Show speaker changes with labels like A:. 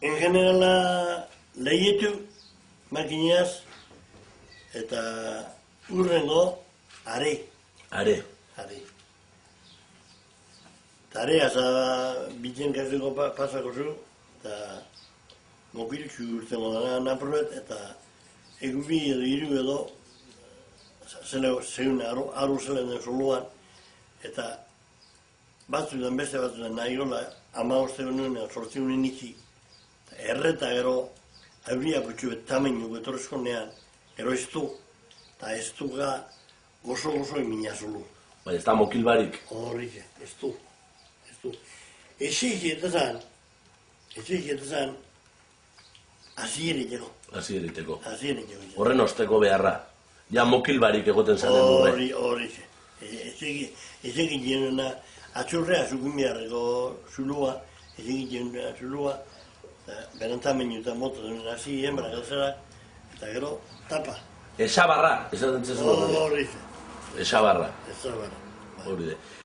A: En generala lehietu makinaz eta urrengo are.
B: Are.
A: Are. Eta are, aza bitzen gazuko pasako zu, eta mokiltxu urten modana naproet, eta egubi edo hiru edo zeun aru zelen den zoluan, eta batzuetan beste batzuetan nahi gola, 15 egunen, 8 egunen itxi, erreta gero, auria putxu tamainu etorrezkonean, gero ez du, eta ez du ga gozo emina zolu.
B: Bai, ez da mokil barik.
A: Horrik, ez du. Eze egitezan, hasi eriteko.
B: Hasi eriteko.
A: Horren
B: Horren osteko beharra. Ja mokil barik egoten zanen urre.
A: Horrik. Ez egiten atxurrea zukun beharreko zulua, ez egiten zulua, berantamenio eta moto duen hasi, hembra gazera, eta gero tapa.
B: Esabarra, esaten txezula.
A: Horrik.
B: Esabarra.
A: Esabarra.
B: Hori de.